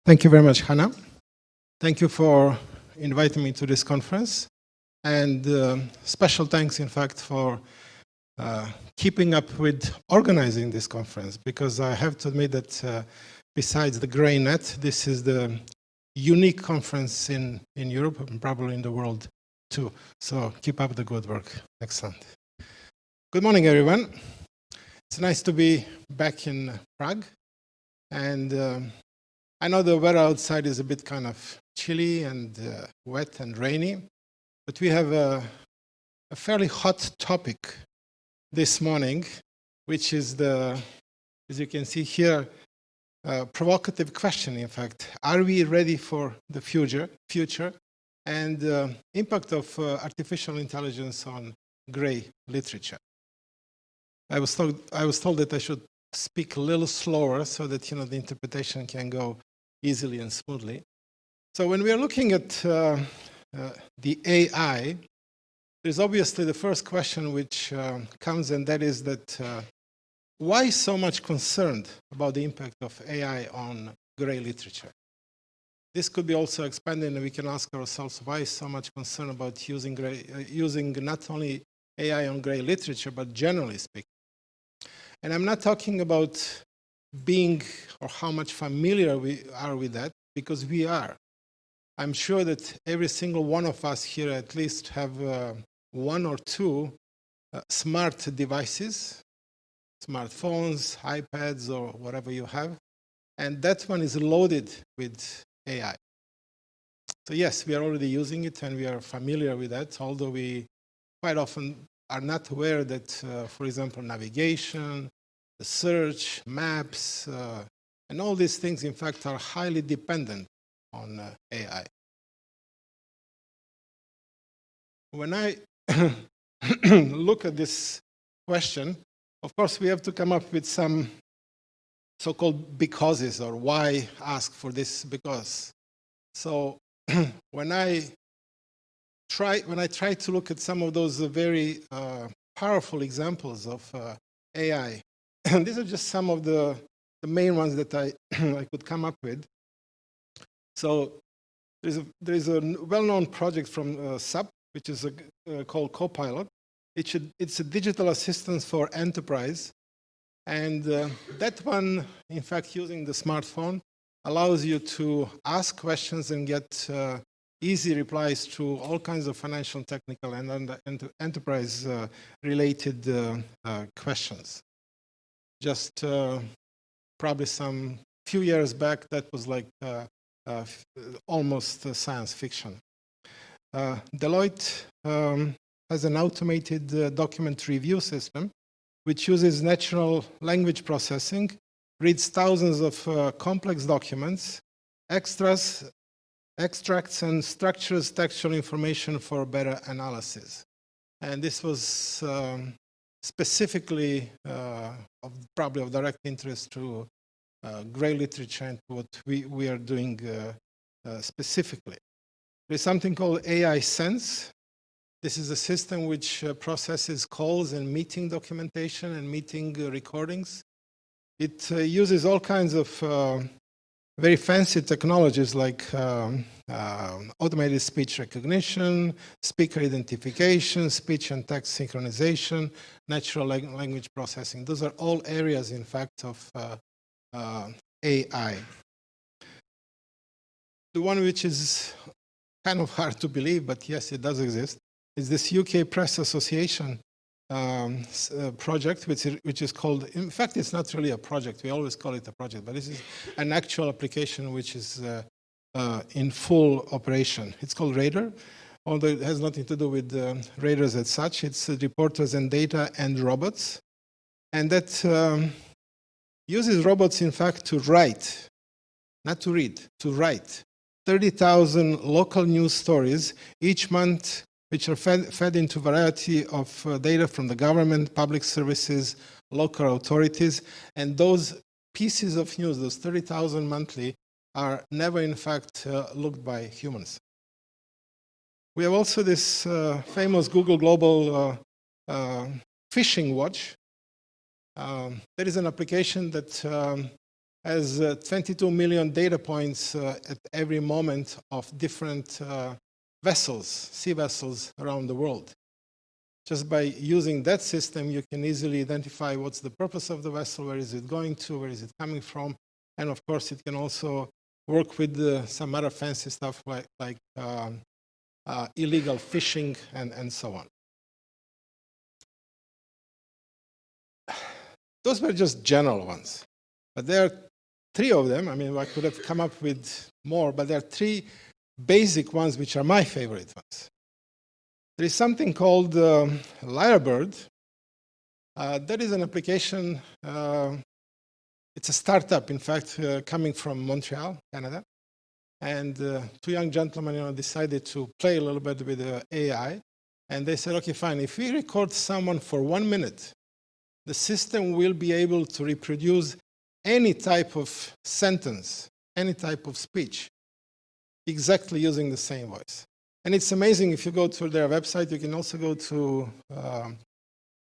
Thank you very much, Hannah. Thank you for inviting me to this conference. And special thanks, in fact, for keeping up with organizing this conference, because I have to admit that besides the Grey Net, this is the unique conference in Europe and probably in the world too. So keep up the good work. Excellent. Good morning, everyone. It's nice to be back in Prague. And I know the weather outside is a bit kind of chilly and wet and rainy, but we have a fairly hot topic this morning, which is as you can see here, provocative question, in fact. Are we ready for the future and the impact of artificial intelligence on grey literature? I was told that I should speak a little slower so that the interpretation can go easily and smoothly. So when we are looking at the AI, there's obviously the first question which comes, and that is that why so much concerned about the impact of AI on grey literature? This could be also expanded, and we can ask ourselves why so much concern about using not only AI on grey literature, but generally speaking. And I'm not talking about being or how much familiar we are with that, because we are. I'm sure that every single one of us here at least have one or two smart devices, smartphones, iPads, or whatever you have, and that one is loaded with AI. So yes, we are already using it and we are familiar with that, although we quite often are not aware that, for example, navigation, the search, maps, and all these things, in fact, are highly dependent on AI. When I look at this question, of course, we have to come up with some so-called becauses, or why ask for this because. So when I try to look at some of those very powerful examples of AI, and these are just some of the main ones that I could come up with. So there's a well-known project from SAP, which is called Copilot. It's a digital assistant for enterprise. And that one, in fact, using the smartphone, allows you to ask questions and get easy replies to all kinds of financial, technical, and enterprise-related questions. Just probably some few years back, that was like almost science fiction. Deloitte has an automated document review system which uses natural language processing, reads thousands of complex documents, extracts and structures textual information for better analysis. And this was specifically probably of direct interest to grey literature and what we are doing specifically. There's something called AI Sense. This is a system which processes calls and meeting documentation and meeting recordings. It uses all kinds of very fancy technologies like automated speech recognition, speaker identification, speech and text synchronization, natural language processing. Those are all areas, in fact, of AI. The one which is kind of hard to believe, but yes, it does exist, is this UK Press Association project, which is called, in fact, it's not really a project. We always call it a project, but this is an actual application which is in full operation. It's called Radar, although it has nothing to do with radars as such. It's reporters and data and robots. And that uses robots, in fact, to write, not to read, to write 30,000 local news stories each month, which are fed into a variety of data from the government, public services, local authorities. And those pieces of news, those 30,000 monthly, are never, in fact, looked by humans. We have also this famous Google Global Fishing Watch. There is an application that has 22 million data points at every moment of different vessels, sea vessels around the world. Just by using that system, you can easily identify what's the purpose of the vessel, where is it going to, where is it coming from, and of course it can also work with some other fancy stuff like illegal fishing and so on. Those were just general ones, but there are 3 of them. I mean, I could have come up with more, but there are 3 basic ones which are my favorite ones. There is something called Lyrebird. That is an application, it's a startup, in fact, coming from Montreal, Canada. And 2 young gentlemen decided to play a little bit with AI. And they said, okay, fine, if we record someone for 1 minute, the system will be able to reproduce any type of sentence, any type of speech, exactly using the same voice. And it's amazing. If you go to their website, you can also go to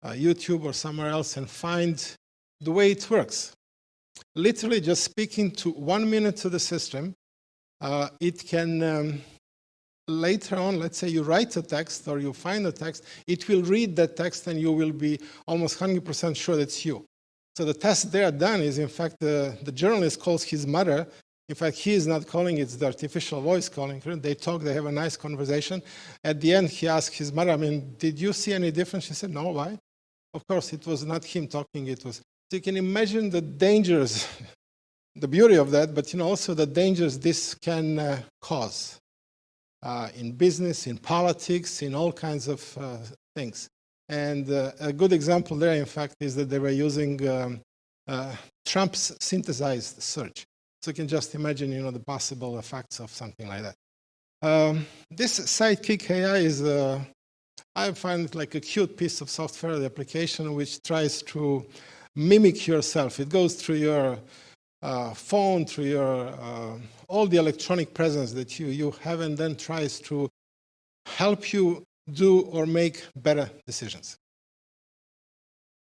YouTube or somewhere else and find the way it works. Literally just speaking to 1 minute to the system, it can later on, let's say you write a text or you find a text, it will read that text and you will be almost 100% sure it's you. So the test they are done is, in fact, the journalist calls his mother. In fact, he is not calling, it's the artificial voice calling her. They talk, they have a nice conversation. At the end, he asked his mother, I mean, did you see any difference? She said, no, why? Of course, it was not him talking, it was. So you can imagine the dangers, the beauty of that, but also the dangers this can cause in business, in politics, in all kinds of things. And a good example there, in fact, is that they were using Trump's synthesized search. So you can just imagine, the possible effects of something like that. This Sidekick AI is, I find it like a cute piece of software, the application, which tries to mimic yourself. It goes through your phone, through your all the electronic presence that you have, and then tries to help you do or make better decisions.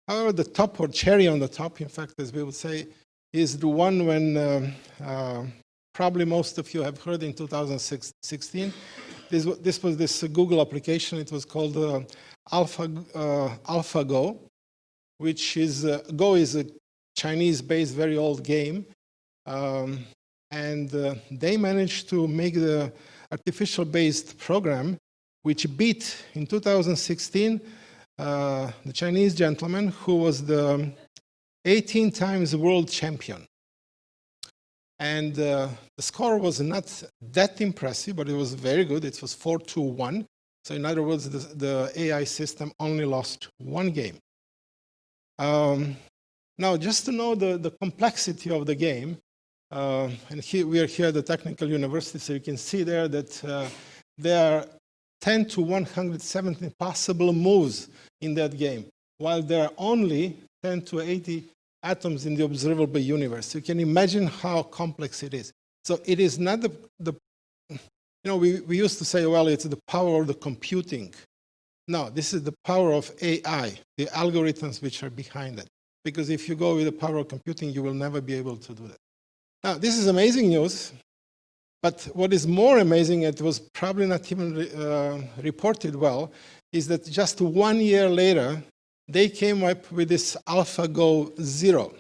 However, the top, or cherry on the top, in fact, as we would say, is the one when probably most of you have heard in 2016. This was this Google application. It was called AlphaGo, which is, Go is a Chinese-based, very old game. And they managed to make the artificial-based program, which beat, in 2016, the Chinese gentleman who was the 18 times world champion. And the score was not that impressive, but it was very good. It was 4-1. So in other words, the AI system only lost 1 game. Now, just to know the complexity of the game, and here, we are here at the Technical University, so you can see there that there are 10 to 170 possible moves in that game, while there are only 10 to 80 atoms in the observable universe. You can imagine how complex it is. So it is not we used to say, well, it's the power of the computing. No, this is the power of AI, the algorithms which are behind it. Because if you go with the power of computing, you will never be able to do that. Now, this is amazing news, but what is more amazing, it was probably not even reported well, is that just 1 year later, they came up with this AlphaGo 0.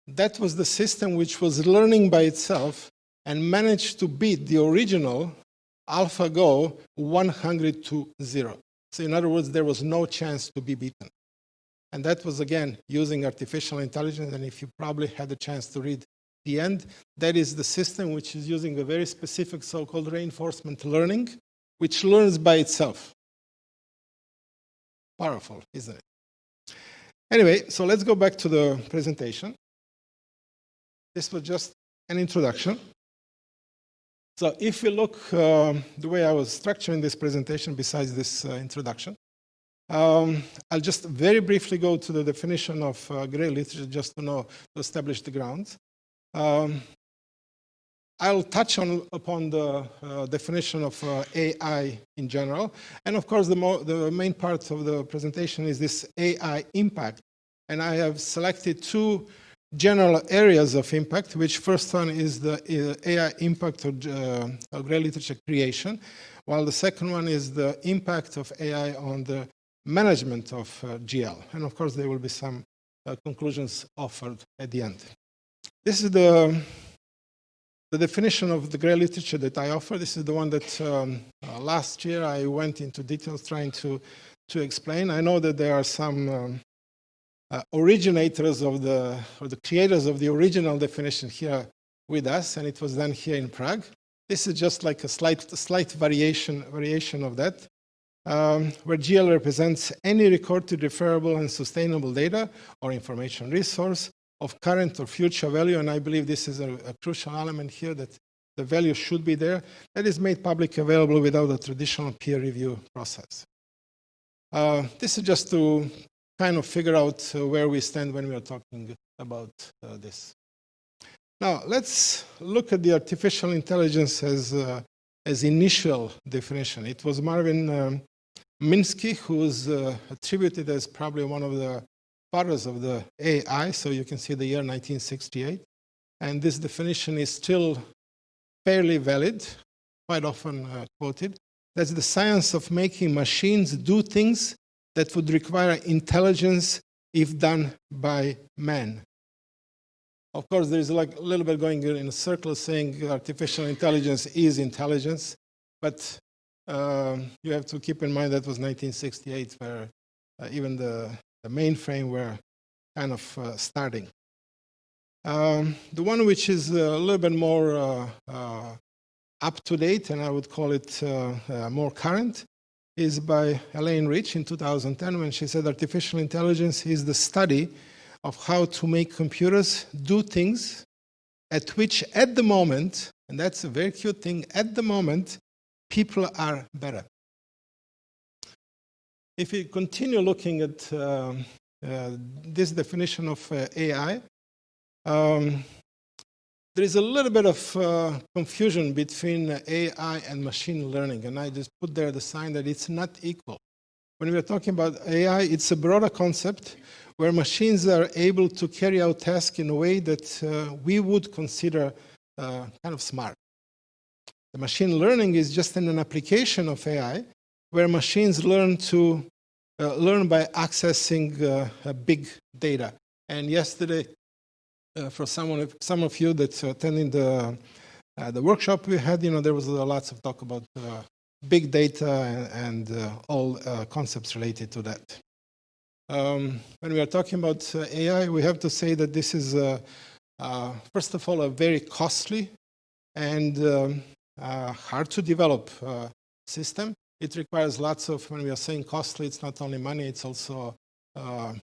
That was the system which was learning by itself and managed to beat the original AlphaGo 100-0. So in other words, there was no chance to be beaten. And that was, again, using artificial intelligence. And if you probably had the chance to read the end, that is the system which is using a very specific so-called reinforcement learning, which learns by itself. Powerful, isn't it? Anyway, so let's go back to the presentation. This was just an introduction. So if we look the way I was structuring this presentation besides this introduction, I'll just very briefly go to the definition of gray literature just to establish the grounds. I'll touch upon the definition of AI in general. And of course, the main part of the presentation is this AI impact. And I have selected 2 general areas of impact, which first one is the AI impact of grey literature creation, while the second one is the impact of AI on the management of GL. And of course, there will be some conclusions offered at the end. This is the definition of the grey literature that I offer. This is the one that last year I went into details trying to explain. I know that there are some originators of or the creators of the original definition here with us, and it was done here in Prague. This is just like a slight variation of that, where GL represents any recorded, referable, and sustainable data or information resource of current or future value, and I believe this is a crucial element here, that the value should be there, that is made public available without a traditional peer review process. This is just to kind of figure out where we stand when we are talking about this. Now, let's look at the artificial intelligence as initial definition. It was Marvin Minsky who is attributed as probably one of the fathers of the AI, so you can see the year 1968. And this definition is still fairly valid, quite often quoted. That's the science of making machines do things that would require intelligence if done by man. Of course, there's like a little bit going in a circle saying artificial intelligence is intelligence, but you have to keep in mind that was 1968, where even the mainframe were kind of starting. The one which is a little bit more up to date, and I would call it more current, is by Elaine Rich in 2010, when she said artificial intelligence is the study of how to make computers do things at which at the moment, and that's a very cute thing, at the moment, people are better. If you continue looking at this definition of AI, there is a little bit of confusion between AI and machine learning, and I just put there the sign that it's not equal. When we are talking about AI, it's a broader concept where machines are able to carry out tasks in a way that we would consider kind of smart. The machine learning is just an application of AI where machines learn by accessing big data. And yesterday, for some of you that attended the workshop we had, there was lots of talk about big data and all concepts related to that. When we are talking about AI, we have to say that this is, first of all, a very costly and hard to develop system. It requires lots of, when we are saying costly, it's not only money, it's also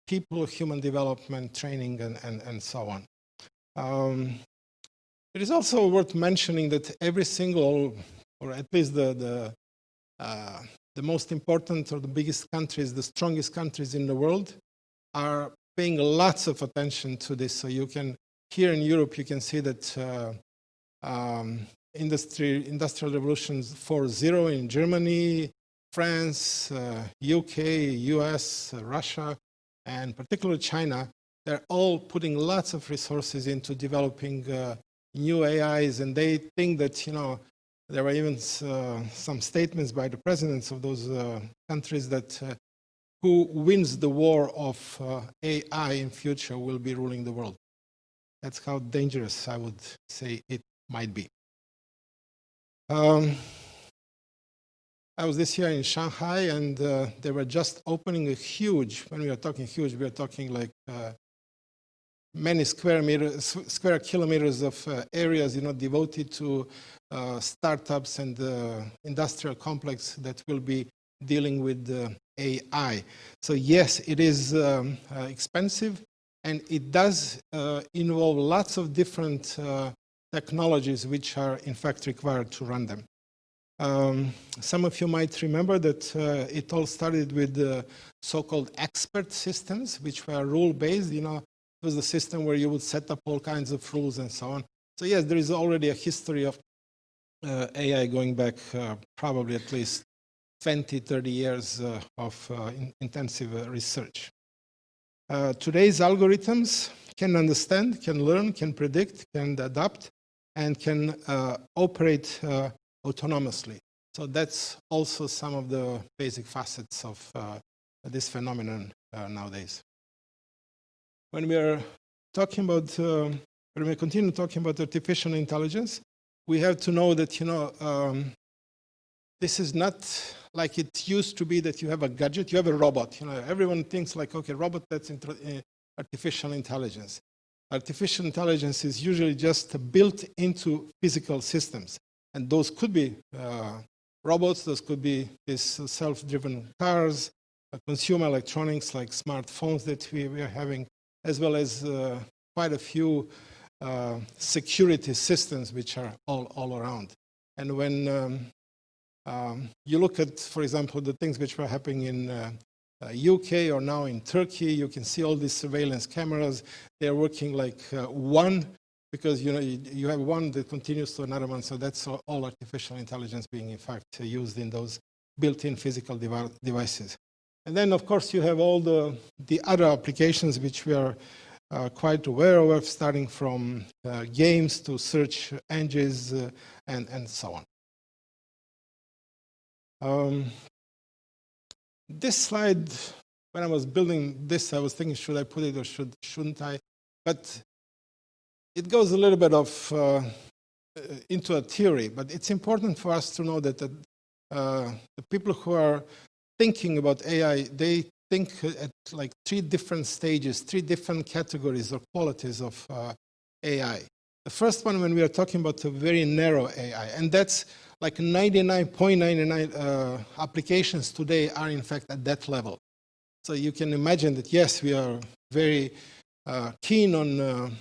people, human development, training, and so on. It is also worth mentioning that every single, or at least the most important or the biggest countries, the strongest countries in the world, are paying lots of attention to this. So you can, here in Europe, you can see that Industrial Revolutions 4.0 in Germany, France, UK, US, Russia, and particularly China, they're all putting lots of resources into developing new AIs, and they think that, there were even some statements by the presidents of those countries that who wins the war of AI in future will be ruling the world. That's how dangerous I would say it might be. I was this year in Shanghai, and they were just opening a huge, when we are talking huge, we are talking like many square kilometers of areas, devoted to startups and industrial complex that will be dealing with AI. So yes, it is expensive, and it does involve lots of different technologies which are in fact required to run them. Some of you might remember that it all started with the so-called expert systems, which were rule-based. It was the system where you would set up all kinds of rules and so on. So yes, there is already a history of AI going back probably at least 20, 30 years of intensive research. today's algorithms can understand, can learn, can predict, can adapt, and can operate autonomously. So that's also some of the basic facets of this phenomenon nowadays. When we are talking about, when we continue talking about artificial intelligence, we have to know that, this is not like it used to be that you have a gadget, you have a robot. Everyone thinks like, okay, robot, that's artificial intelligence. Artificial intelligence is usually just built into physical systems. And those could be robots, those could be these self-driven cars, consumer electronics like smartphones that we are having, as well as quite a few security systems which are all around. And when you look at, for example, the things which were happening in UK or now in Turkey, you can see all these surveillance cameras. They're working like one, because you have one that continues to another one. So that's all artificial intelligence being in fact used in those built-in physical devices. And then of course you have all the other applications which we are quite aware of, starting from games to search engines and so on. This slide, when I was building this, I was thinking, should I put it or shouldn't I? But it goes a little bit of into a theory, but it's important for us to know that the people who are thinking about AI, they think at like 3 different stages, 3 different categories or qualities of AI. The first one, when we are talking about a very narrow AI, and that's like 99.99 applications today are in fact at that level. So you can imagine that yes, we are very keen on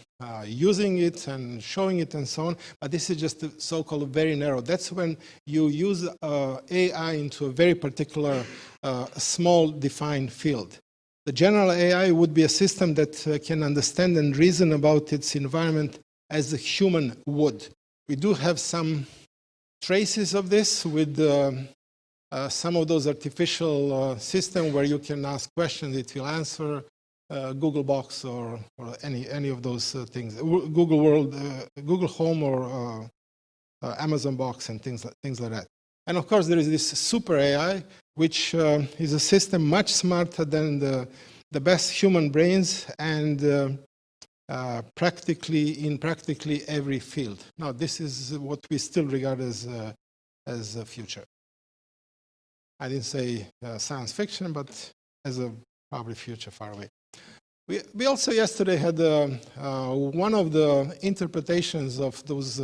using it and showing it and so on, but this is just the so-called very narrow. That's when you use AI into a very particular small defined field. The general AI would be a system that can understand and reason about its environment as a human would. We do have some traces of this with some of those artificial systems where you can ask questions, it will answer. Google Box or any of those things, Google World, Google Home or Amazon Box and things like that. And of course there is this super AI, which is a system much smarter than the best human brains and practically every field. Now this is what we still regard as a future. I didn't say science fiction, but as a probably future far away. We also yesterday had one of the interpretations of those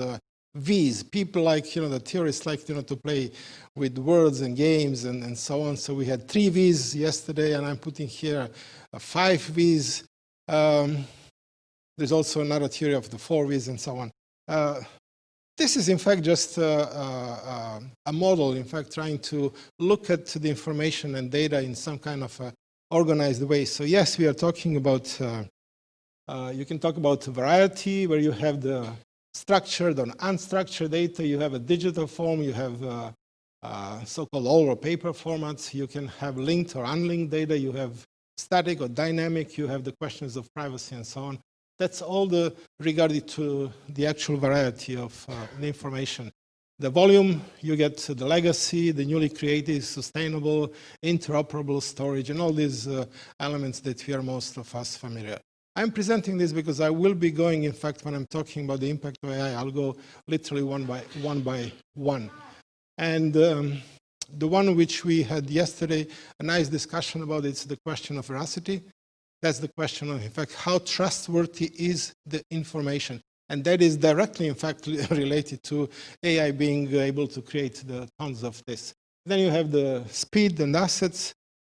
V's. People like, the theorists like, to play with words and games and so on. So we had 3 V's yesterday, and I'm putting here 5 V's. There's also another theory of the 4 V's and so on. This is in fact just a model, in fact, trying to look at the information and data in some kind of organized way. So yes, we are talking about, you can talk about variety, where you have the structured and unstructured data, you have a digital form, you have so-called oral or paper formats, you can have linked or unlinked data, you have static or dynamic, you have the questions of privacy and so on. That's all regarding to the actual variety of the information. The volume, you get the legacy, the newly created, sustainable, interoperable storage, and all these elements that we are most of us familiar. I'm presenting this because I will be going, in fact, when I'm talking about the impact of AI, I'll go literally one by one. And the one which we had yesterday, a nice discussion about, it's the question of veracity. That's the question of, in fact, how trustworthy is the information? And that is directly, in fact, related to AI being able to create the tons of this. Then you have the speed and assets.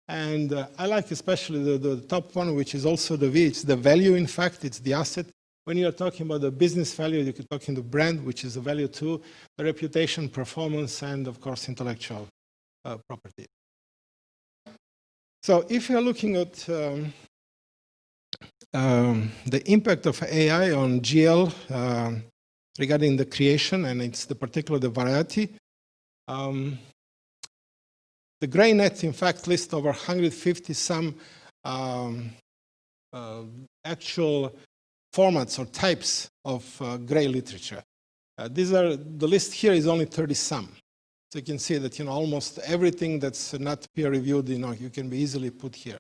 And I like especially the top one, which is also the V. It's the value, in fact, it's the asset. When you're talking about the business value, you can talk in the brand, which is a value too, the reputation, performance, and of course, intellectual property. So if you're looking at the impact of AI on GL regarding the creation, and it's the variety. The gray net, in fact, lists over 150 some actual formats or types of gray literature. The list here is only 30 some. So you can see that almost everything that's not peer-reviewed, you can be easily put here.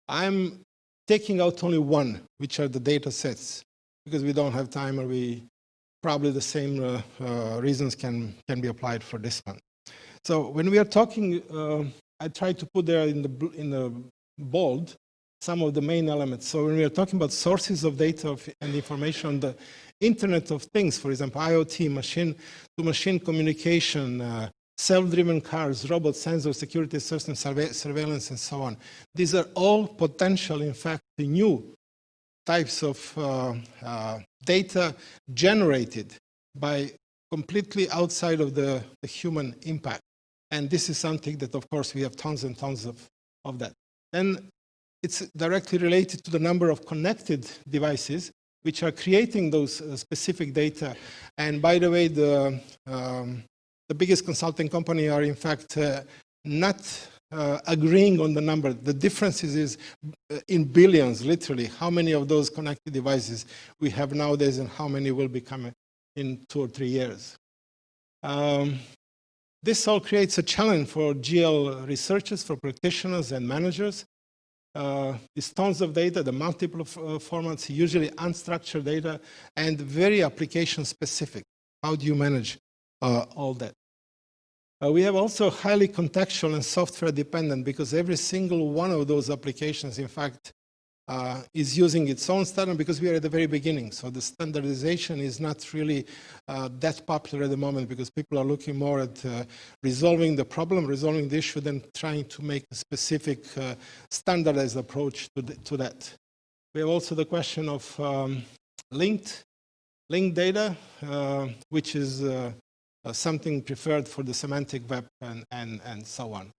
I'm taking out only one, which are the data sets, because we don't have time, or probably the same reasons can be applied for this one. So when we are talking, I try to put there in the bold some of the main elements. So when we are talking about sources of data and information on the Internet of Things, for example, IoT, machine-to-machine communication, self-driven cars, robot sensors, security systems, surveillance, and so on. These are all potential, in fact, new types of data generated by completely outside of the human impact. And this is something that, of course, we have tons and tons of that. Then it's directly related to the number of connected devices which are creating those specific data. And by the way, the biggest consulting company are in fact not agreeing on the number. The difference is in billions, literally, how many of those connected devices we have nowadays and how many will become in 2 or 3 years. This all creates a challenge for GL researchers, for practitioners and managers. These tons of data, the multiple formats, usually unstructured data, and very application specific. How do you manage all that? We have also highly contextual and software dependent, because every single one of those applications, in fact, is using its own standard, because we are at the very beginning. So the standardization is not really that popular at the moment, because people are looking more at resolving the problem, resolving the issue, than trying to make a specific standardized approach to that. We have also the question of linked data, which is something preferred for the semantic web and so on.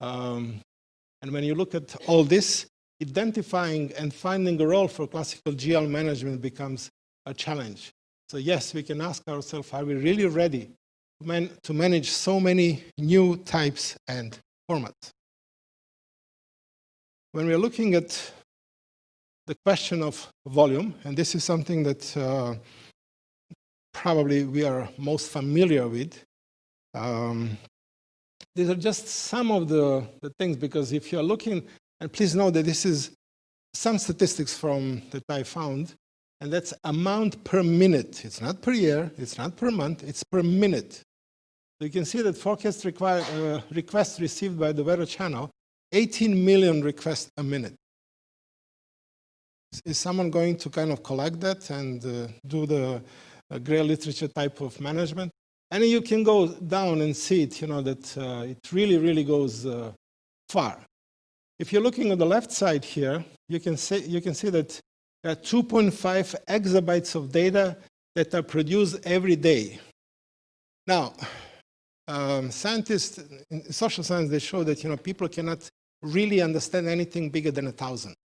And when you look at all this, identifying and finding a role for classical GL management becomes a challenge. So yes, we can ask ourselves, are we really ready to manage so many new types and formats? When we're looking at the question of volume, and this is something that probably we are most familiar with, these are just some of the things, because if you're looking, and please know that this is some statistics that I found, and that's amount per minute. It's not per year, it's not per month, it's per minute. So you can see that forecast requests received by the Vera channel, 18 million requests a minute. Is someone going to kind of collect that and do the gray literature type of management? And you can go down and see it, that it really, really goes far. If you're looking on the left side here, you can see that there are 2.5 exabytes of data that are produced every day. Now, scientists in social science, they show that people cannot really understand anything bigger than 1,000.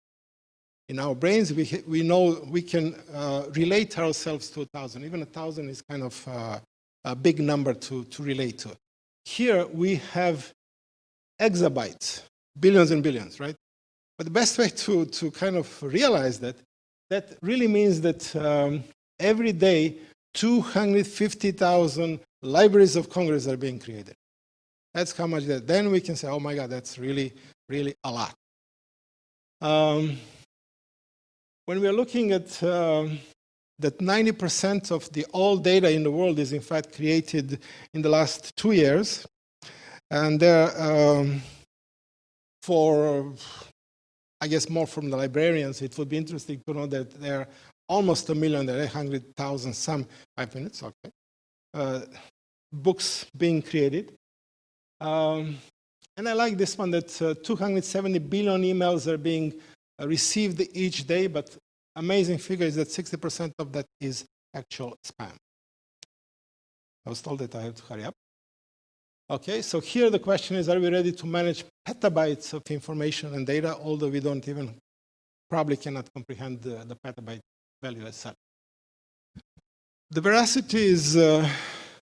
In our brains, we know we can relate ourselves to 1,000. Even 1,000 is kind of a big number to relate to. Here we have exabytes. Billions and billions, right? But the best way to kind of realize that really means that every day 250,000 libraries of Congress are being created. That's how much that. Then we can say, oh my God, that's really, really a lot. When we're looking at that 90% of all data in the world is in fact created in the last 2 years, and there for, I guess, more from the librarians, it would be interesting to know that there are almost 1 million, there are 800,000, some 5 minutes, okay, books being created. And I like this one, that 270 billion emails are being received each day, but amazing figure is that 60% of that is actual spam. I was told that I have to hurry up. Okay, so here the question is, are we ready to manage petabytes of information and data, although we don't even, probably cannot comprehend the petabyte value as such. The veracity is, the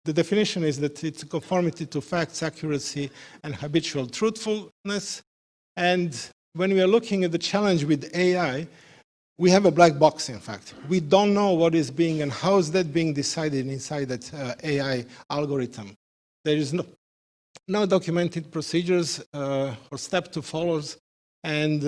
definition is that it's conformity to facts, accuracy, and habitual truthfulness. And when we are looking at the challenge with AI, we have a black box, in fact. We don't know what is being and how is that being decided inside that AI algorithm. There is no documented procedures or step to follow. And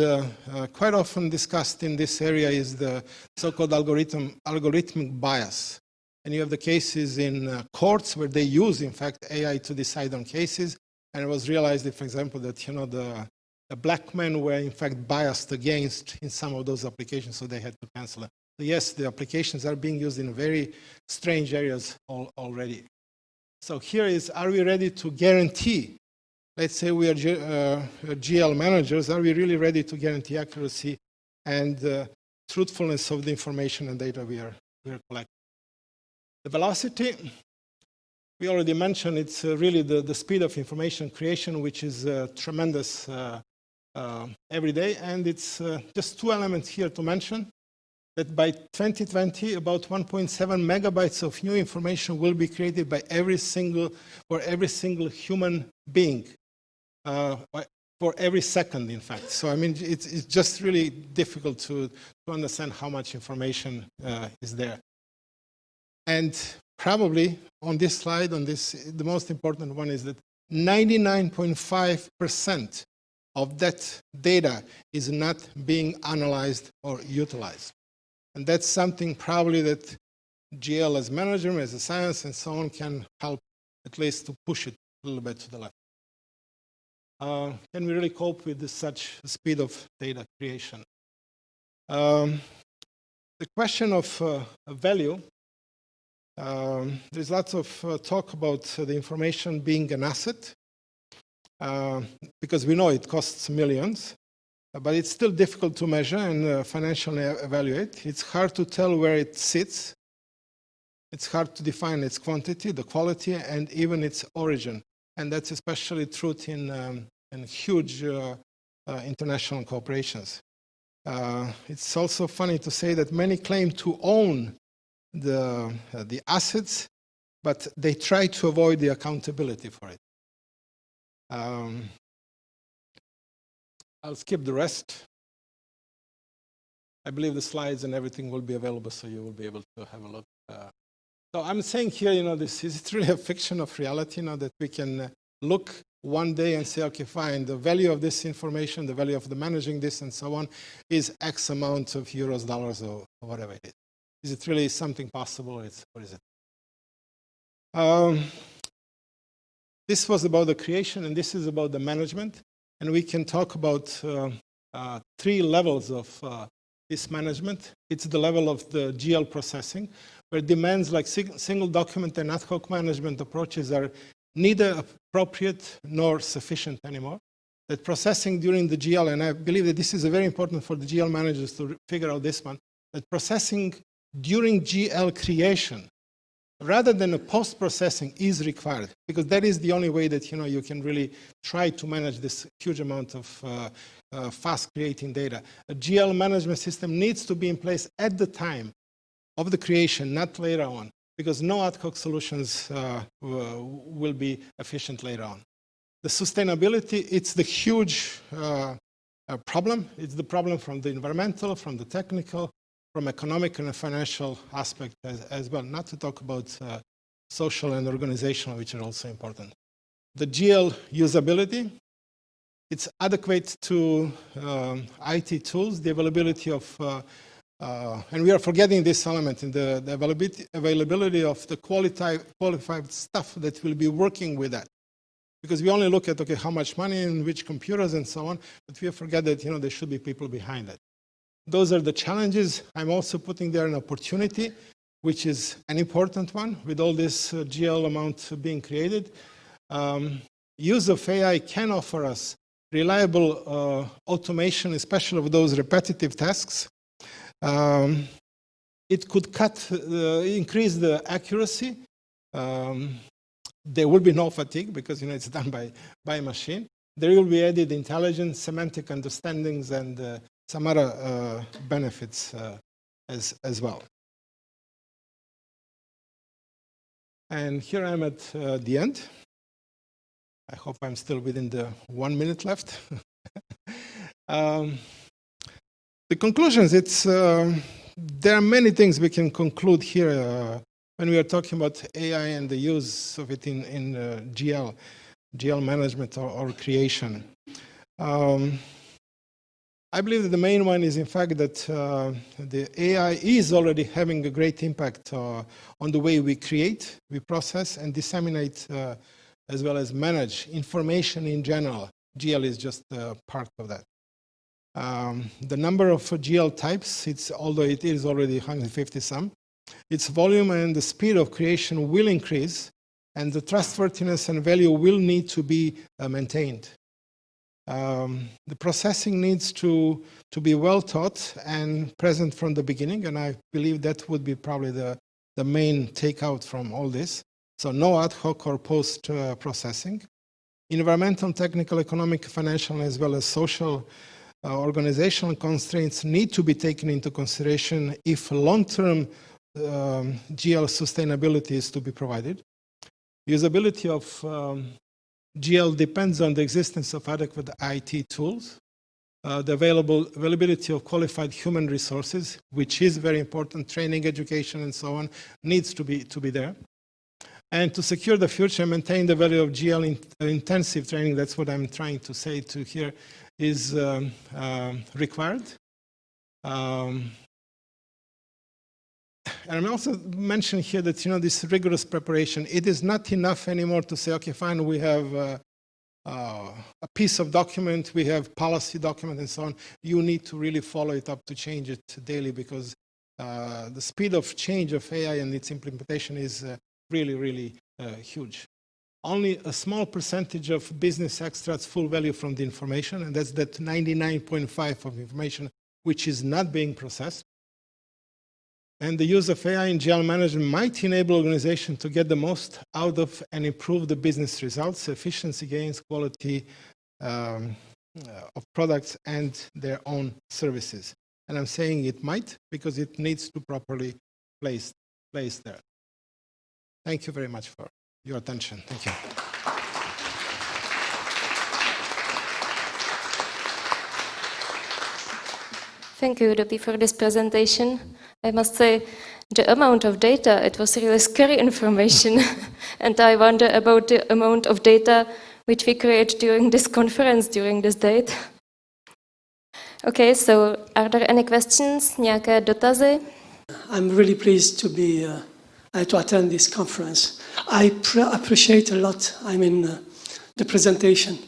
quite often discussed in this area is the so-called algorithmic bias. And you have the cases in courts where they use, in fact, AI to decide on cases. And it was realized, that, for example, that the black men were, in fact, biased against in some of those applications, so they had to cancel it. So yes, the applications are being used in very strange areas already. So here is, are we ready to guarantee? Let's say we are GL managers. Are we really ready to guarantee accuracy and truthfulness of the information and data we are collecting? The velocity, we already mentioned, it's really the speed of information creation, which is tremendous every day. And it's just two elements here to mention, that by 2020, about 1.7 megabytes of new information will be created by every single human being. For every second, in fact. So, I mean, it's just really difficult to understand how much information is there. And probably on this slide, the most important one is that 99.5% of that data is not being analyzed or utilized. And that's something probably that GL as management, as a science, and so on can help at least to push it a little bit to the left. Can we really cope with such speed of data creation? The question of value, there's lots of talk about the information being an asset, because we know it costs millions, but it's still difficult to measure and financially evaluate. It's hard to tell where it sits. It's hard to define its quantity, the quality, and even its origin. And that's especially true in huge international corporations. It's also funny to say that many claim to own the assets, but they try to avoid the accountability for it. I'll skip the rest. I believe the slides and everything will be available, so you will be able to have a look. So I'm saying here, this is really a fiction of reality, that we can look one day and say, okay, fine, the value of this information, the value of the managing this and so on is X amount of euros, dollars, or whatever it is. Is it really something possible? What is it? This was about the creation, and this is about the management. And we can talk about three levels of this management. It's the level of the GL processing, where demands like single document and ad hoc management approaches are neither appropriate nor sufficient anymore. That processing during the GL, and I believe that this is very important for the GL managers to figure out this one, that processing during GL creation, rather than a post-processing, is required, because that is the only way that you can really try to manage this huge amount of fast creating data. A GL management system needs to be in place at the time of the creation, not later on, because no ad hoc solutions will be efficient later on. The sustainability, it's the huge problem. It's the problem from the environmental, from the technical, from economic and financial aspect as well, not to talk about social and organizational, which are also important. The GL usability, it's adequate to IT tools, the availability of and we are forgetting this element in the availability of the qualified staff that will be working with that. Because we only look at, okay, how much money and which computers and so on, but we forget that, there should be people behind it. Those are the challenges. I'm also putting there an opportunity, which is an important one with all this GL amount being created. Use of AI can offer us reliable automation, especially of those repetitive tasks. It could increase the accuracy. There will be no fatigue because it's done by a machine. There will be added intelligence, semantic understandings, and some other benefits as well. And here I'm at the end. I hope I'm still within the 1 minute left. The conclusions, there are many things we can conclude here when we are talking about AI and the use of it in GL management or creation. I believe that the main one is, in fact, that the AI is already having a great impact on the way we create, we process, and disseminate, as well as manage information in general. GL is just part of that. The number of GL types, although it is already 150 some, its volume and the speed of creation will increase, and the trustworthiness and value will need to be maintained. The processing needs to be well taught and present from the beginning, and I believe that would be probably the main takeout from all this. So no ad hoc or post processing. Environmental, technical, economic, financial, as well as social organizational constraints need to be taken into consideration if long-term GL sustainability is to be provided. Usability of GL depends on the existence of adequate IT tools, the availability of qualified human resources, which is very important, training, education, and so on, needs to be there. And to secure the future and maintain the value of GL intensive training, that's what I'm trying to say to here, is required. And I'm also mentioning here that, this rigorous preparation, it is not enough anymore to say, okay, fine, we have a piece of document, we have policy document and so on. You need to really follow it up to change it daily, because the speed of change of AI and its implementation is really, really huge. Only a small percentage of business extracts full value from the information, and that's that 99.5% of information which is not being processed. And the use of AI in GL management might enable organizations to get the most out of and improve the business results, efficiency gains, quality of products, and their own services. And I'm saying it might because it needs to properly place there. Thank you very much for your attention. Thank you. Thank you, Dopi, for this presentation. I must say, the amount of data, it was really scary information. And I wonder about the amount of data which we create during this conference, during this date. Okay, so are there any questions? Nějaké dotazy? I'm really pleased to be to attend this conference. I appreciate a lot, the presentation.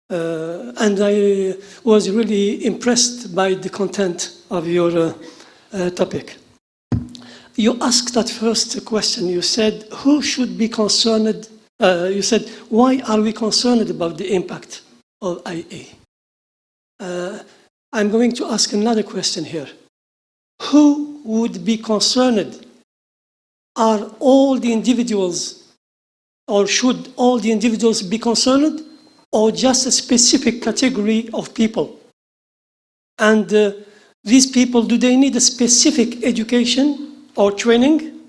And I was really impressed by the content of your topic. You asked that first question, you said, who should be concerned? You said, why are we concerned about the impact of IA? I'm going to ask another question here. Who would be concerned? Are all the individuals, or should all the individuals be concerned, or just a specific category of people? And these people, do they need a specific education or training?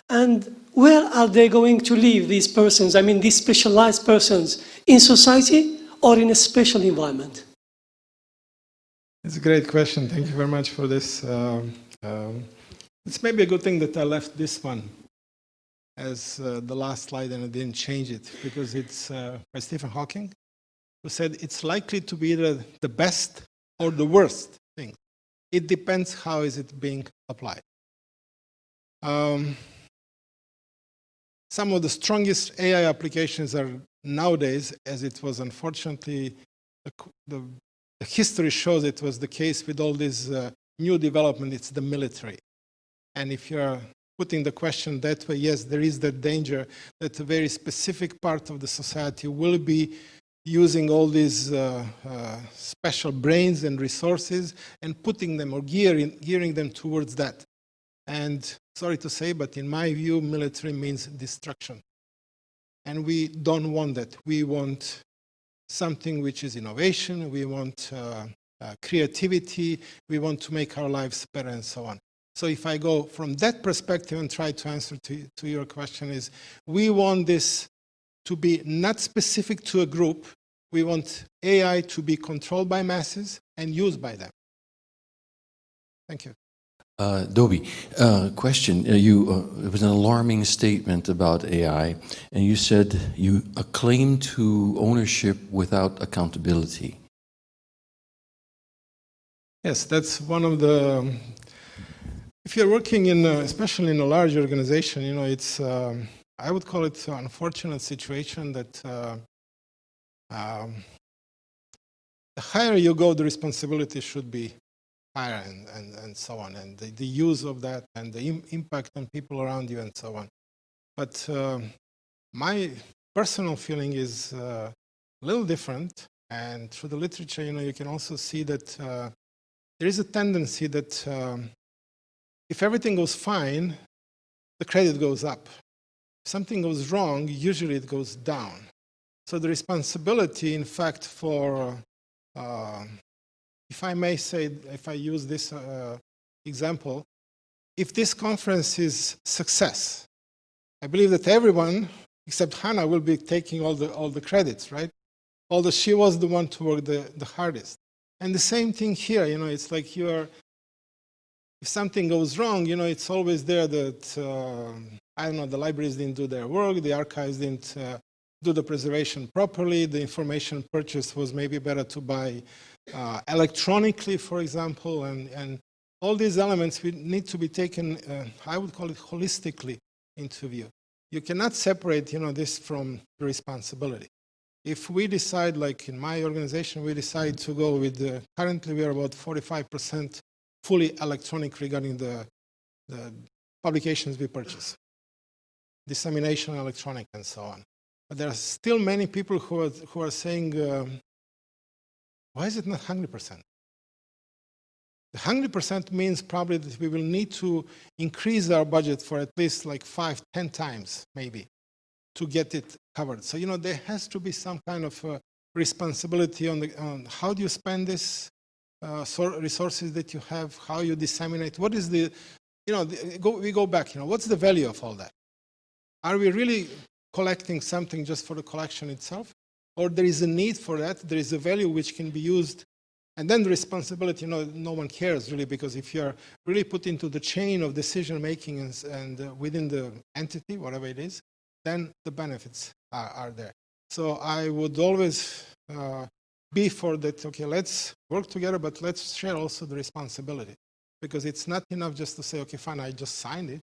And where are they going to live, these persons, these specialized persons, in society or in a special environment? It's a great question. Thank you very much for this. It's maybe a good thing that I left this one as the last slide and I didn't change it, because it's by Stephen Hawking, who said it's likely to be either the best or the worst thing. It depends how is it being applied. Some of the strongest AI applications are nowadays, as it was unfortunately, the history shows it was the case with all this new development, it's the military. And if you're putting the question that way, yes, there is that danger that a very specific part of the society will be using all these special brains and resources and putting them or gearing them towards that. And sorry to say, but in my view, military means destruction. And we don't want that. We want something which is innovation. We want creativity. We want to make our lives better and so on. So if I go from that perspective and try to answer to your question is, we want this to be not specific to a group. We want AI to be controlled by masses and used by them. Thank you. Dobie, question. It was an alarming statement about AI, and you said a claim to ownership without accountability. Yes, that's one of the. If you're working in, especially in a large organization, it's. I would call it an unfortunate situation that the higher you go, the responsibility should be higher and so on, and the use of that and the impact on people around you and so on. But my personal feeling is a little different, and through the literature, you can also see that there is a tendency that if everything goes fine, the credit goes up. If something goes wrong, usually it goes down. So the responsibility, in fact, for if I may say, if I use this example, if this conference is success, I believe that everyone except Hannah will be taking all the credits, right? Although she was the one to work the hardest. And the same thing here, it's like if something goes wrong, it's always there that, I don't know, the libraries didn't do their work, the archives didn't do the preservation properly, the information purchased was maybe better to buy electronically, for example, and all these elements need to be taken, I would call it holistically, into view. You cannot separate, this from the responsibility. If we decide, like in my organization, we decide to go with, currently we are about 45% fully electronic regarding the publications we purchase, dissemination electronic and so on. But there are still many people who are saying, why is it not 100%? The 100% means probably that we will need to increase our budget for at least like 5-10 times, maybe, to get it covered. So, there has to be some kind of responsibility on how do you spend this resources that you have, how you disseminate. What is the, we go back, what's the value of all that? Are we really collecting something just for the collection itself? Or there is a need for that, there is a value which can be used, and then the responsibility, no one cares really, because if you're really put into the chain of decision making and within the entity, whatever it is, then the benefits are there. So I would always be for that, okay, let's work together, but let's share also the responsibility. Because it's not enough just to say, okay, fine, I just signed it.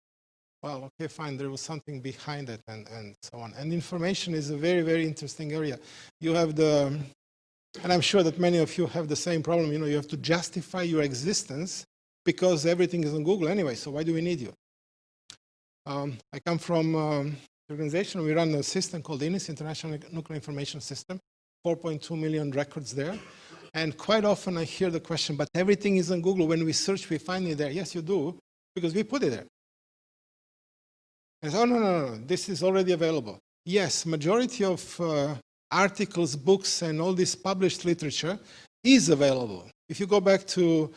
Well, okay, fine, there was something behind it and so on. And information is a very, very interesting area. You have and I'm sure that many of you have the same problem, you have to justify your existence because everything is on Google anyway, so why do we need you? I come from an organization, we run a system called INIS, International Nuclear Information System, 4.2 million records there. And quite often I hear the question, but everything is on Google. When we search, we find it there. Yes, you do, because we put it there. And so, no, this is already available. Yes, majority of articles, books, and all this published literature is available. If you go back to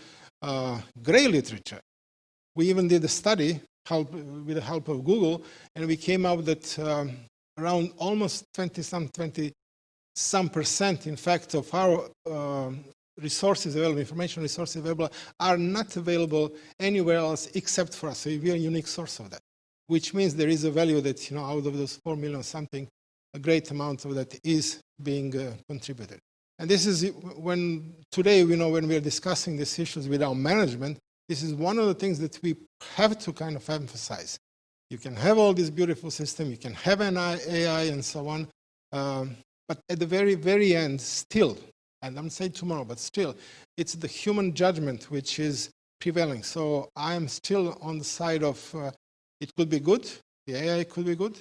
gray literature, we even did a study with the help of Google, and we came out that around almost 20% in fact, of our resources available, information resources available, are not available anywhere else except for us. So we are a unique source of that, which means there is a value that, out of those 4 million something, a great amount of that is being contributed. And this is when today, when we are discussing these issues with our management, this is one of the things that we have to kind of emphasize. You can have all this beautiful system, you can have an AI and so on, but at the very, very end, still, and I'm saying tomorrow, but still, it's the human judgment which is prevailing. So I am still on the side of it could be good, the AI could be good,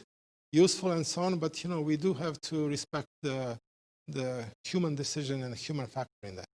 useful and so on, but we do have to respect the human decision and the human factor in that.